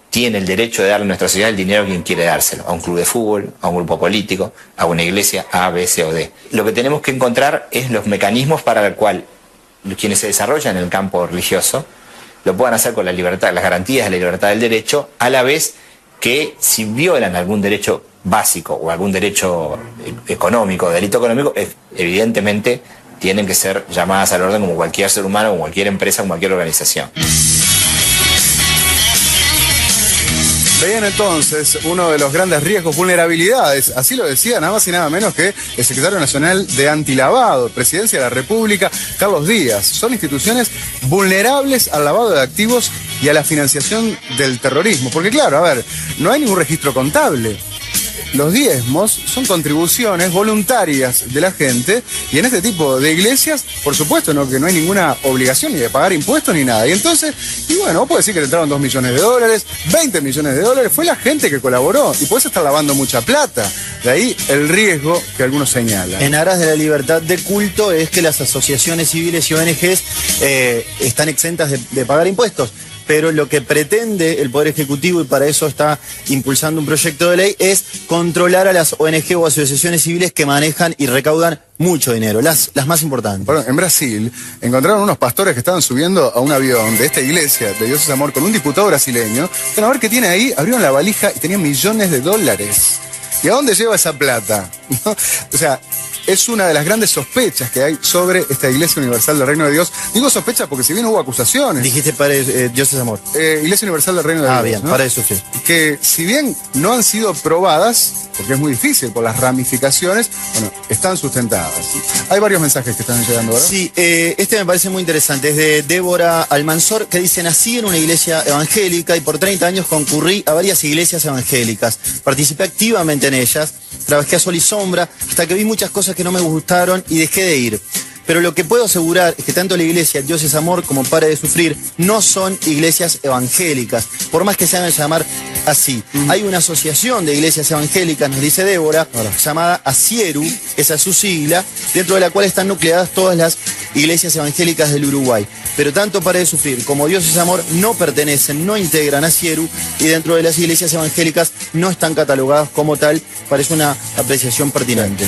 tiene el derecho de darle a nuestra sociedad el dinero a quien quiere dárselo, a un club de fútbol, a un grupo político, a una iglesia A, B, C o D. Lo que tenemos que encontrar es los mecanismos para el cual quienes se desarrollan en el campo religioso lo puedan hacer con la libertad, las garantías de la libertad del derecho, a la vez que si violan algún derecho básico o algún derecho económico, delito económico, evidentemente tienen que ser llamadas al orden como cualquier ser humano, como cualquier empresa, como cualquier organización. Veían entonces uno de los grandes riesgos, vulnerabilidades, así lo decía nada más y nada menos que el secretario nacional de Antilavado, Presidencia de la República, Carlos Díaz. Son instituciones vulnerables al lavado de activos y a la financiación del terrorismo. Porque claro, a ver, no hay ningún registro contable. Los diezmos son contribuciones voluntarias de la gente y en este tipo de iglesias, por supuesto, que no hay ninguna obligación ni de pagar impuestos ni nada. Y entonces, vos podés decir que le entraron $2 millones, 20 millones de dólares, fue la gente que colaboró y podés estar lavando mucha plata. De ahí el riesgo que algunos señalan. En aras de la libertad de culto es que las asociaciones civiles y ONGs están exentas de pagar impuestos. Pero lo que pretende el Poder Ejecutivo, y para eso está impulsando un proyecto de ley, es controlar a las ONG o asociaciones civiles que manejan y recaudan mucho dinero, las más importantes. Bueno, en Brasil encontraron unos pastores que estaban subiendo a un avión de esta iglesia de Dios es Amor con un diputado brasileño. Pero a ver qué tiene ahí, abrieron la valija y tenían millones de dólares. ¿Y a dónde lleva esa plata? ¿No? O sea, es una de las grandes sospechas que hay sobre esta Iglesia Universal del Reino de Dios. Digo sospechas porque si bien hubo acusaciones. Dijiste para Dios es Amor. Iglesia Universal del Reino de Dios. Bien, ¿no? para eso sí. Que si bien no han sido probadas, porque es muy difícil por las ramificaciones, bueno, están sustentadas. Hay varios mensajes que están llegando, ¿verdad? Sí, este me parece muy interesante. Es de Débora Almanzor, que dice: nací en una iglesia evangélica y por 30 años concurrí a varias iglesias evangélicas. Participé activamente en ellas, trabajé a sol y sombra, hasta que vi muchas cosas que no me gustaron y dejé de ir. Pero lo que puedo asegurar es que tanto la iglesia Dios es Amor como Pare de Sufrir no son iglesias evangélicas, por más que se hagan llamar así. Hay una asociación de iglesias evangélicas, nos dice Débora, llamada ASIERU, esa es su sigla, dentro de la cual están nucleadas todas las iglesias evangélicas del Uruguay. Pero tanto Pare de Sufrir como Dios es Amor no pertenecen, no integran a ASIERU, y dentro de las iglesias evangélicas no están catalogadas como tal. Parece una apreciación pertinente.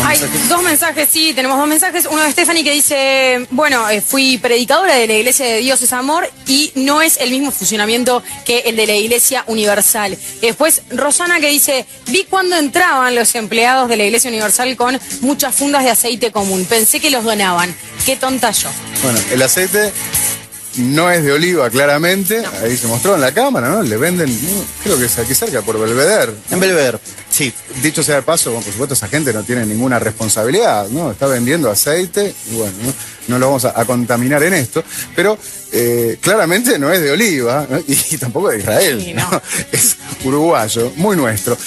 Hay dos mensajes, sí, tenemos dos mensajes. Uno de Stephanie que dice: bueno, fui predicadora de la Iglesia de Dios es Amor y no es el mismo funcionamiento que el de la Iglesia Universal. Después Rosana que dice: vi cuando entraban los empleados de la Iglesia Universal con muchas fundas de aceite común. Pensé que los donaban. Qué tonta yo. Bueno, el aceite no es de oliva, claramente. No. Ahí se mostró en la cámara, ¿no? Le venden, creo que es aquí cerca, por Belvedere. En Belvedere, sí. Dicho sea de paso, bueno, por supuesto, esa gente no tiene ninguna responsabilidad, ¿no? Está vendiendo aceite y bueno, no lo vamos a contaminar en esto, pero claramente no es de oliva, ¿no? y tampoco de Israel, sí, ¿no? Es uruguayo, muy nuestro.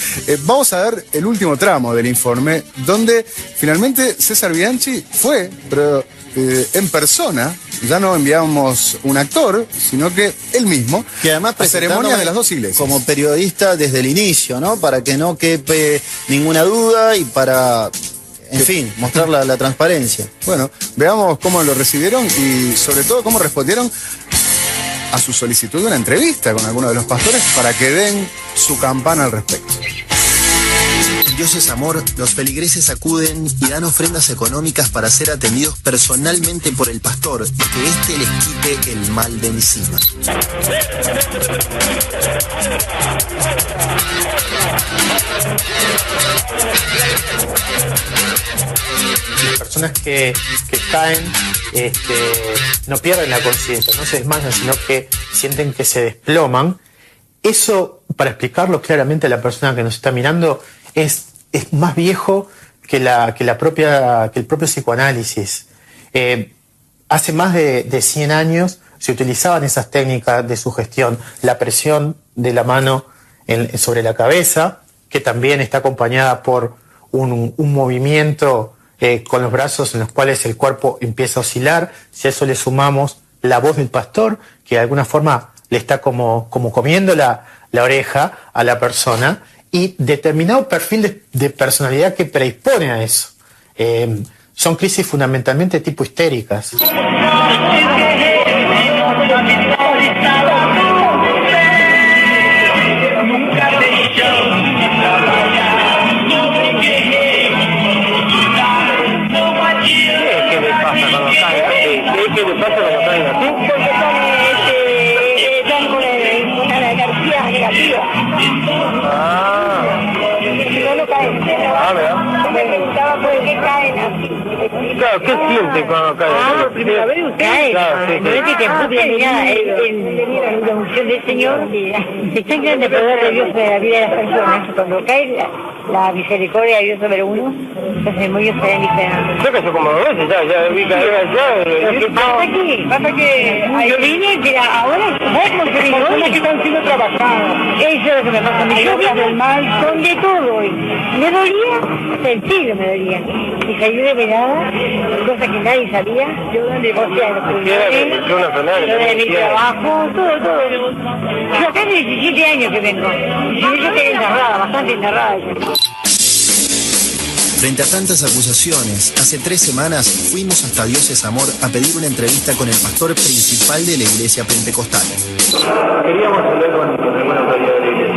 Vamos a ver el último tramo del informe, donde finalmente César Bianchi fue, pero en persona. Ya no enviamos un actor, sino que él mismo, que además a ceremonias de las dos iglesias. Como periodista desde el inicio, ¿no? Para que no quepe ninguna duda y para, en fin, mostrar la transparencia. Bueno, veamos cómo lo recibieron y sobre todo cómo respondieron a su solicitud de una entrevista con alguno de los pastores para que den su campana al respecto. Dios es Amor, los feligreses acuden y dan ofrendas económicas para ser atendidos personalmente por el pastor y que éste les quite el mal de encima. Personas que caen, no pierden la conciencia, no se desmayan, sino que sienten que se desploman. Eso, para explicarlo claramente a la persona que nos está mirando, es más viejo que el propio psicoanálisis. Hace más de 100 años se utilizaban esas técnicas de sugestión, la presión de la mano sobre la cabeza, que también está acompañada por un movimiento con los brazos en los cuales el cuerpo empieza a oscilar. Si a eso le sumamos la voz del pastor, que de alguna forma le está como comiendo la oreja a la persona, y determinado perfil de personalidad que predispone a eso. Son crisis fundamentalmente tipo histéricas. ¿Qué le pasa cuando caen así? Porque están con una energía negativa. No, no caen. ¿Verdad? Me preguntaba por qué caen así. Claro, ¿qué siente cuando caen? Primera vez caen. Claro, sí. No es que te propia nada, la unción del Señor, está en grande poder de Dios de la vida de las personas. Cuando cae la misericordia de Dios sobre uno, los demonios se ven diferentes. Yo que soy como 2 veces, ya vi caer allá. Pasa que yo vine, mira, ahora vos como que personas que están siendo trabajadas. Eso es lo que me pasa a mí. Yo del mal son de todo hoy. Me dolía, hasta el siglo me dolía. Y salí de velada, cosa que nadie sabía. Yo donde vos seas, lo de mi trabajo, todo. Yo acá hace 17 años que vengo. Y yo quedé encerrada, bastante encerrada. Frente a tantas acusaciones, hace 3 semanas fuimos hasta Dios es Amor a pedir una entrevista con el pastor principal de la iglesia pentecostal. Queríamos hablar con alguna autoridad de la iglesia.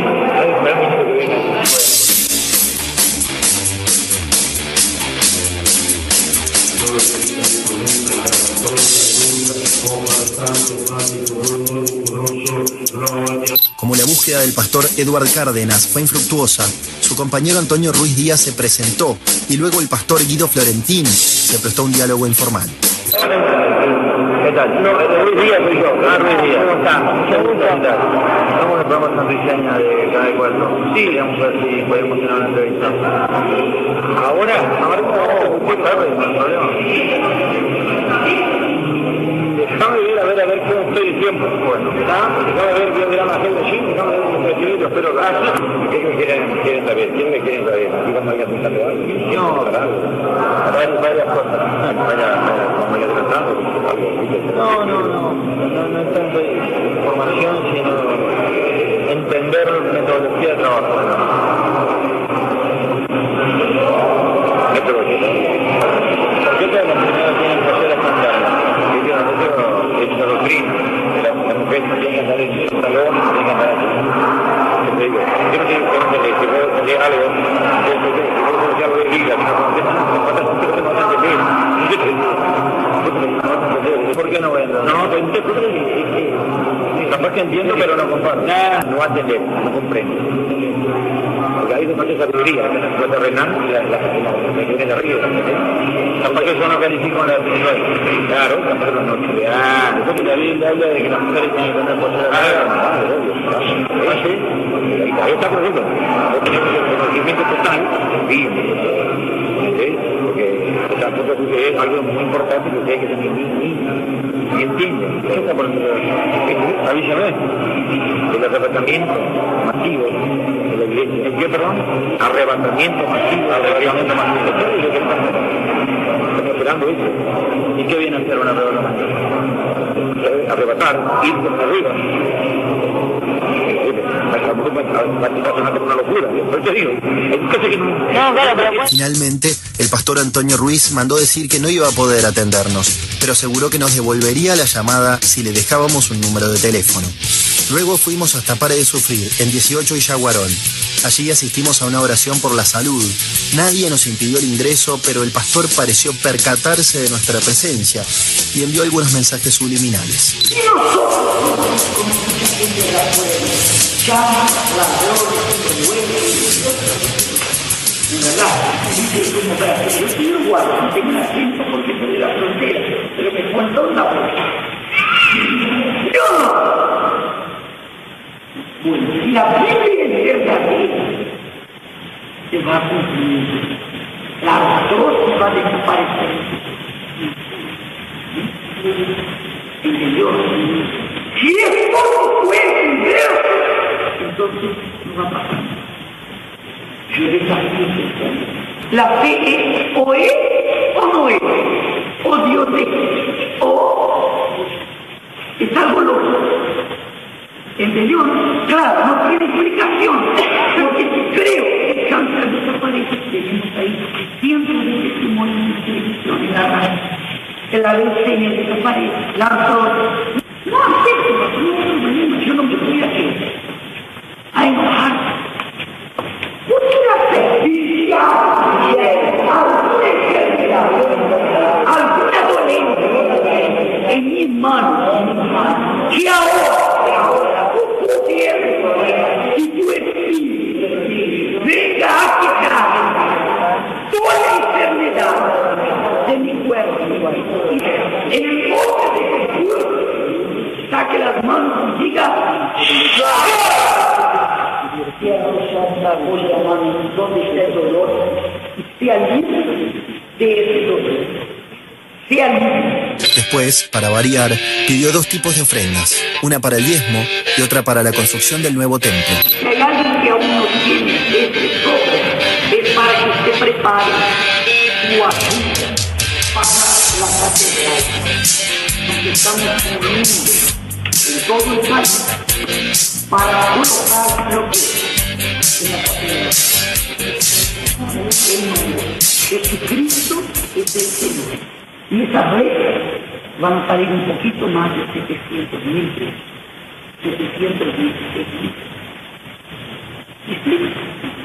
Como la búsqueda del pastor Eduard Cárdenas fue infructuosa, su compañero Antonio Ruiz Díaz se presentó y luego el pastor Guido Florentín se prestó a un diálogo informal. ¿Qué tal? No, Ruiz Díaz soy yo. Ruiz Díaz. ¿Cómo está? Estamos en el programa Santo Iseña de Canal 4. Sí, vamos a ver si podemos tener una entrevista. ¿Ahora? Ahora no, muy tarde, no hay problema. Déjame ver a ver cómo estoy el tiempo. Bueno, ¿está? Déjame ver, voy a mirar la agenda allí, déjame ver unos 3 minutos, espero que... ¿Qué me quieren saber? ¿Quién me quieren saber? ¿Y vamos a ir apuntando algo? No, claro. Varias cosas. ¿Vamos a ir adelantando? No es tanto información, sino entender metodología de trabajo. ¿Por qué todas las primeras tienen que hacer escándalos? Es una doctrina. Las mujeres no tienen que andar en el salón, no tienen que andar así. Yo no digo que si vos tenés algo, si vos tenés algo de vida, que no conoces nada, no te vas a entender. ¿Por qué no vendo? No, capaz que entiendo, pero no comparto. No va a entender, no comprendo. Porque ahí se falta sabiduría, la terrenal y la que viene de arriba. Capaz que eso no califica con la espiritual. Claro, capaz que no estudiar. Porque la Biblia habla de que las mujeres tienen que tener poder. Ahí está, por ejemplo. Tenemos el conocimiento total bíblico. Porque tampoco es algo muy importante que ustedes que son niños. ¿Y entienden? ¿Qué está por avísame? El arrebatamiento masivo de la iglesia. ¿El qué, perdón? Arrebatamiento masivo. Estamos esperando eso. ¿Y qué viene a hacer un arrebatamiento? Arrebatar, ir por arriba. Una locura. Finalmente, el pastor Antonio Ruiz mandó decir que no iba a poder atendernos, pero aseguró que nos devolvería la llamada si le dejábamos un número de teléfono. Luego fuimos hasta Pare de Sufrir, en 18 y Yaguarón. Allí asistimos a una oración por la salud. Nadie nos impidió el ingreso, pero el pastor pareció percatarse de nuestra presencia y envió algunos mensajes subliminales. ¿verdad? Dice como Brasil, yo quiero guardar, no tengo un acento porque soy de la frontera, pero me cuento una cosa. ¡No! Bueno, si la Biblia es verdadera, se va a cumplir. La artrosis va a desaparecer. ¿Entendió? Si es por fuerte inverso, entonces no va a pasar. Yo desafío. La fe es o no es, o Dios es, o es algo loco. ¿Entendió? Claro, no tiene explicación, porque creo que el cáncer desaparece. Tenemos ahí cientos de testimonios en televisión, en la radio. La leucemia desaparece, la artrosis. No acepto, no hay problema, yo no me voy a hacer. A enojar. Alguna dolencia en mis manos, que ahora tu poder y tu espíritu venga a quitar toda la enfermedad de mi cuerpo. En el nombre de Jesús, saque las manos y diga: donde está el dolor, sea libre de ese dolor. Sea libre. Después, para variar, pidió 2 tipos de ofrendas, una para el diezmo y otra para la construcción del nuevo templo. Si hay alguien que aún no tiene ese todo, es para que usted prepare su ayuda para la catedral. Nos estamos uniendo en todo el país para colocar lo que es la catedral. Jesucristo es el Señor. Y esas redes van a salir un poquito más de 700.000 pesos. 726.000 pesos.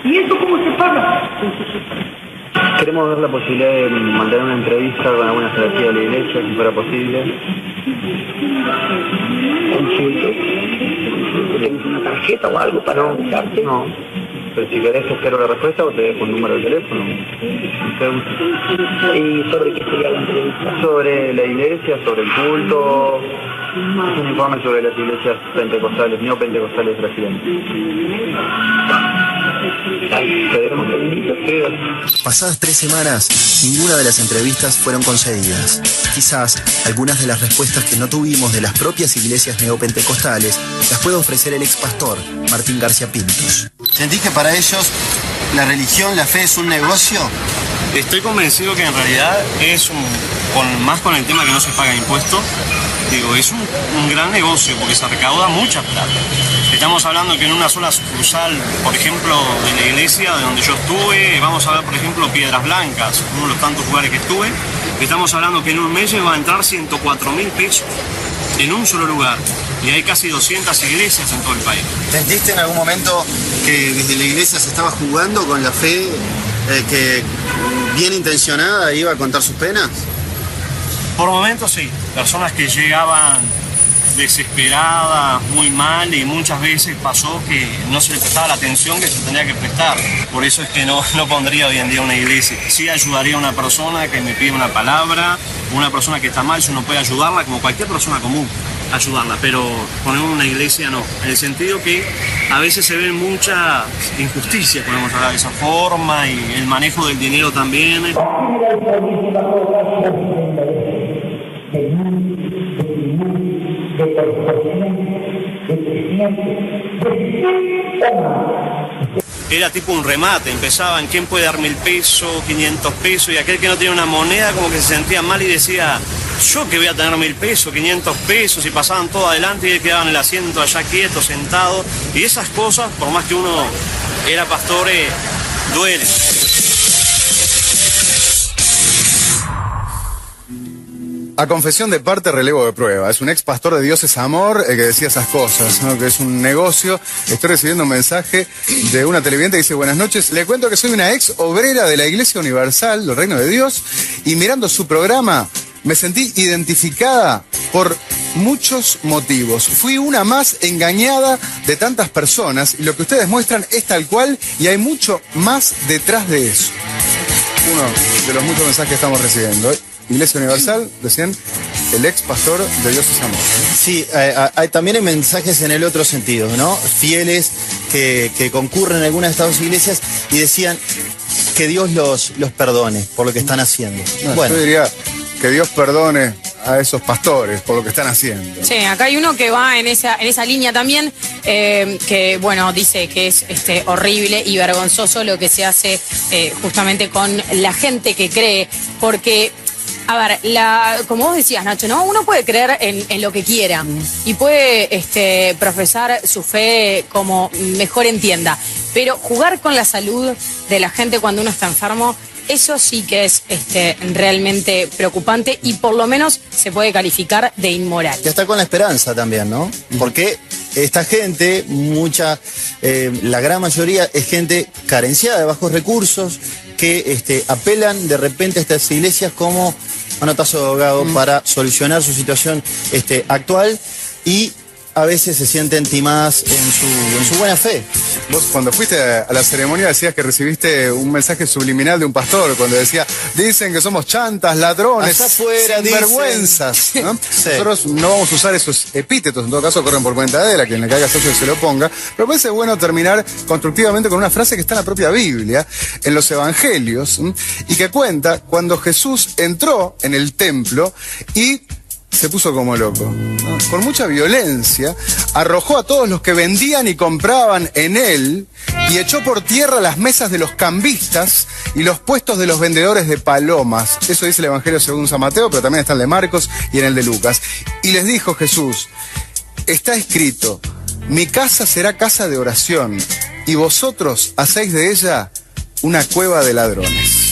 ¿Y eso cómo se paga? Queremos ver la posibilidad de mandar una entrevista con alguna jerarquía de la iglesia, si fuera posible. Consulto. ¿Tienes una tarjeta o algo para comunicarte? No. Pero si querés espero la respuesta o te dejo un número de teléfono. ¿Y sobre qué sería la entrevista? Sobre la iglesia, sobre el culto. Es un informe sobre las iglesias pentecostales, neopentecostales brasileñas. Pasadas 3 semanas, ninguna de las entrevistas fueron concedidas. Quizás algunas de las respuestas que no tuvimos de las propias iglesias neopentecostales las puede ofrecer el ex pastor Martín García Pintos. ¿Sentís que para ellos la religión, la fe es un negocio? Estoy convencido que en realidad es más con el tema que no se paga impuesto. Digo, es un gran negocio porque se recauda mucha plata. Estamos hablando que en una sola sucursal, por ejemplo, de la iglesia de donde yo estuve, vamos a ver, por ejemplo, Piedras Blancas, uno de los tantos lugares que estuve, estamos hablando que en un mes va a entrar 104.000 pesos en un solo lugar. Y hay casi 200 iglesias en todo el país. ¿Sentiste en algún momento que desde la iglesia se estaba jugando con la fe, que bien intencionada iba a contar sus penas? Por momentos sí, personas que llegaban desesperadas, muy mal, y muchas veces pasó que no se le prestaba la atención que se tendría que prestar. Por eso es que no pondría hoy en día una iglesia. Sí ayudaría a una persona que me pide una palabra, una persona que está mal, si uno puede ayudarla como cualquier persona común, ayudarla, pero poner una iglesia no, en el sentido que a veces se ven muchas injusticias, podemos hablar de esa forma, y el manejo del dinero también. Era tipo un remate, empezaban quién puede dar 1.000 pesos, 500 pesos, y aquel que no tenía una moneda como que se sentía mal y decía, yo que voy a tener 1.000 pesos, 500 pesos, y pasaban todo adelante y él quedaba en el asiento allá quieto, sentado, y esas cosas, por más que uno era pastor, duelen. A confesión de parte, relevo de prueba. Es un ex pastor de Dios es Amor el que decía esas cosas, ¿no? Que es un negocio. Estoy recibiendo un mensaje de una televidente que dice: buenas noches, le cuento que soy una ex obrera de la Iglesia Universal del Reino de Dios y mirando su programa me sentí identificada por muchos motivos. Fui una más engañada de tantas personas y lo que ustedes muestran es tal cual y hay mucho más detrás de eso. Uno de los muchos mensajes que estamos recibiendo. Iglesia Universal, decían, el ex pastor de Dios es amor. Sí, también hay mensajes en el otro sentido, ¿no? Fieles que concurren en algunas de estas dos iglesias y decían que Dios los perdone por lo que están haciendo. No, bueno, yo diría que Dios perdone a esos pastores por lo que están haciendo. Sí, acá hay uno que va en esa línea también, que bueno, dice que es horrible y vergonzoso lo que se hace justamente con la gente que cree, porque, a ver, como vos decías, Nacho, ¿no? Uno puede creer en lo que quiera y puede profesar su fe como mejor entienda, pero jugar con la salud de la gente cuando uno está enfermo, eso sí que es realmente preocupante y por lo menos se puede calificar de inmoral. Ya está con la esperanza también, ¿no? Porque esta gente, la gran mayoría es gente carenciada de bajos recursos, que apelan de repente a estas iglesias como manotazo de ahogado para solucionar su situación actual y a veces se sienten timadas en su buena fe. Vos cuando fuiste a la ceremonia decías que recibiste un mensaje subliminal de un pastor cuando decía, dicen que somos chantas, ladrones, sinvergüenzas, ¿no? Sí. Nosotros no vamos a usar esos epítetos, en todo caso corren por cuenta de él, a quien le caiga socio se lo ponga, pero me parece bueno terminar constructivamente con una frase que está en la propia Biblia, en los evangelios, y que cuenta cuando Jesús entró en el templo y se puso como loco, ¿no? Con mucha violencia, arrojó a todos los que vendían y compraban en él y echó por tierra las mesas de los cambistas y los puestos de los vendedores de palomas. Eso dice el Evangelio según San Mateo, pero también está en el de Marcos y en el de Lucas. Y les dijo Jesús, está escrito, mi casa será casa de oración y vosotros hacéis de ella una cueva de ladrones.